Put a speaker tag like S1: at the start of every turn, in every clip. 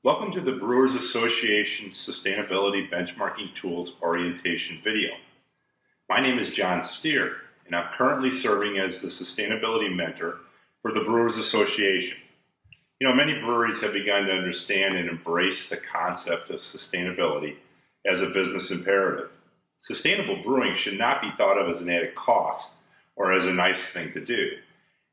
S1: Welcome to the Brewers Association Sustainability Benchmarking Tools Orientation video. My name is John Steer, and I'm currently serving as the Sustainability Mentor for the Brewers Association. Many breweries have begun to understand and embrace the concept of sustainability as a business imperative. Sustainable brewing should not be thought of as an added cost or as a nice thing to do.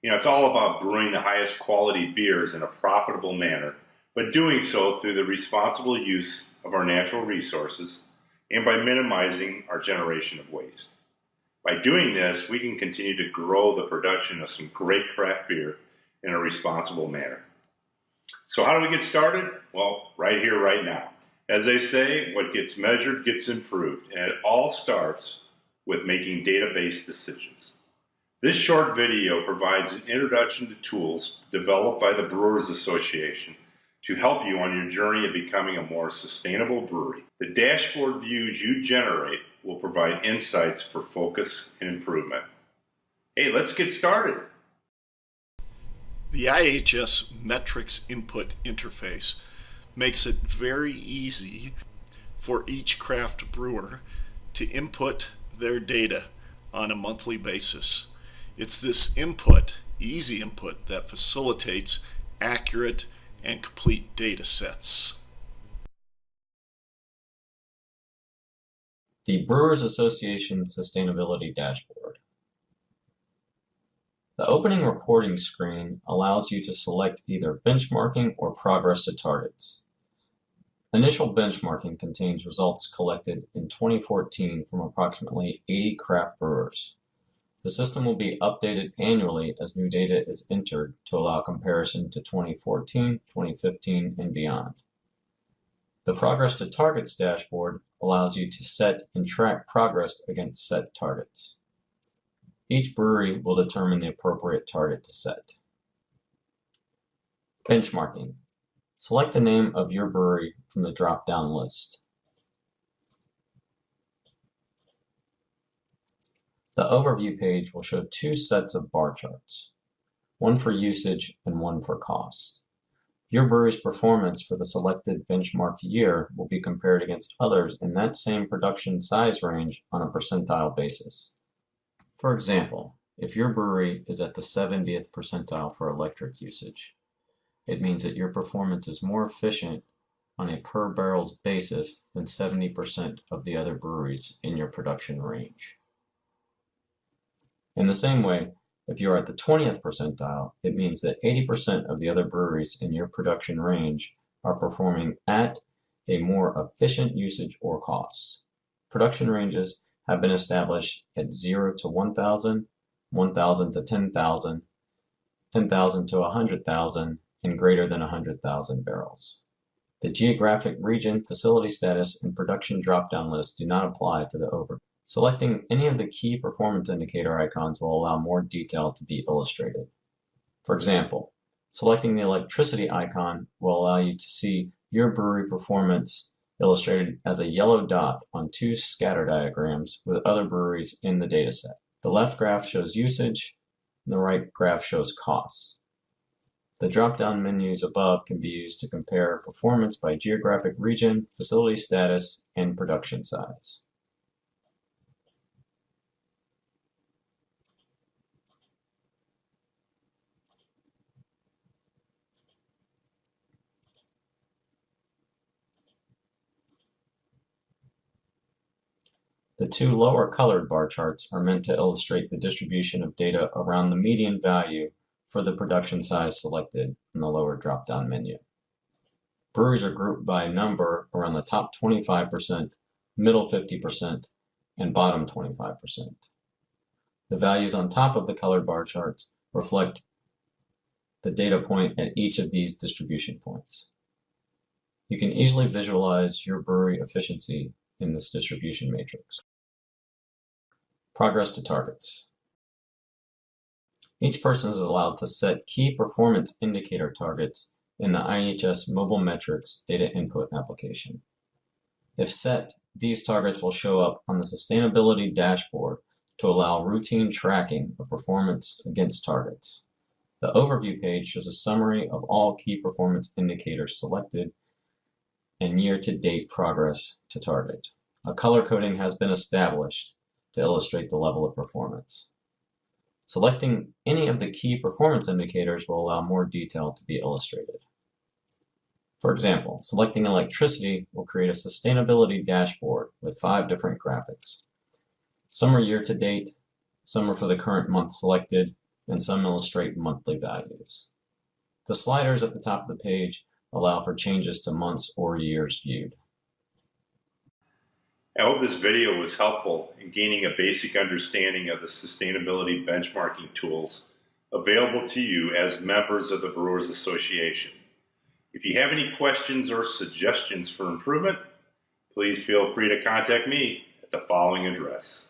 S1: It's all about brewing the highest quality beers in a profitable manner, but doing so through the responsible use of our natural resources and by minimizing our generation of waste. By doing this, we can continue to grow the production of some great craft beer in a responsible manner. So how do we get started? Well, right here, right now. As they say, what gets measured gets improved, and it all starts with making data-based decisions. This short video provides an introduction to tools developed by the Brewers Association to help you on your journey of becoming a more sustainable brewery. The dashboard views you generate will provide insights for focus and improvement. Hey, let's get started.
S2: The IHS metrics input interface makes it very easy for each craft brewer to input their data on a monthly basis. It's this input, easy input, that facilitates accurate and complete data sets.
S3: The Brewers Association Sustainability Dashboard. The opening reporting screen allows you to select either benchmarking or progress to targets. Initial benchmarking contains results collected in 2014 from approximately 80 craft brewers. The system will be updated annually as new data is entered to allow comparison to 2014, 2015, and beyond. The Progress to Targets dashboard allows you to set and track progress against set targets. Each brewery will determine the appropriate target to set. Benchmarking. Select the name of your brewery from the drop-down list. The overview page will show two sets of bar charts, one for usage and one for cost. Your brewery's performance for the selected benchmark year will be compared against others in that same production size range on a percentile basis. For example, if your brewery is at the 70th percentile for electric usage, it means that your performance is more efficient on a per barrels basis than 70% of the other breweries in your production range. In the same way, if you are at the 20th percentile, it means that 80% of the other breweries in your production range are performing at a more efficient usage or cost. Production ranges have been established at 0 to 1,000, 1,000 to 10,000, 10,000 to 100,000, and greater than 100,000 barrels. The geographic region, facility status, and production drop-down list do not apply to the overview. Selecting any of the key performance indicator icons will allow more detail to be illustrated. For example, selecting the electricity icon will allow you to see your brewery performance illustrated as a yellow dot on two scatter diagrams with other breweries in the dataset. The left graph shows usage, and the right graph shows costs. The drop-down menus above can be used to compare performance by geographic region, facility status, and production size. The two lower colored bar charts are meant to illustrate the distribution of data around the median value for the production size selected in the lower drop-down menu. Breweries are grouped by number around the top 25%, middle 50%, and bottom 25%. The values on top of the colored bar charts reflect the data point at each of these distribution points. You can easily visualize your brewery efficiency in this distribution matrix. Progress to targets. Each person is allowed to set key performance indicator targets in the IHS Mobile Metrics data input application. If set, these targets will show up on the sustainability dashboard to allow routine tracking of performance against targets. The overview page shows a summary of all key performance indicators selected and year-to-date progress to target. A color coding has been established to illustrate the level of performance. Selecting any of the key performance indicators will allow more detail to be illustrated. For example, selecting electricity will create a sustainability dashboard with 5 different graphics. Some are year-to-date, some are for the current month selected, and some illustrate monthly values. The sliders at the top of the page allow for changes to months or years viewed.
S1: I hope this video was helpful in gaining a basic understanding of the sustainability benchmarking tools available to you as members of the Brewers Association. If you have any questions or suggestions for improvement, please feel free to contact me at the following address.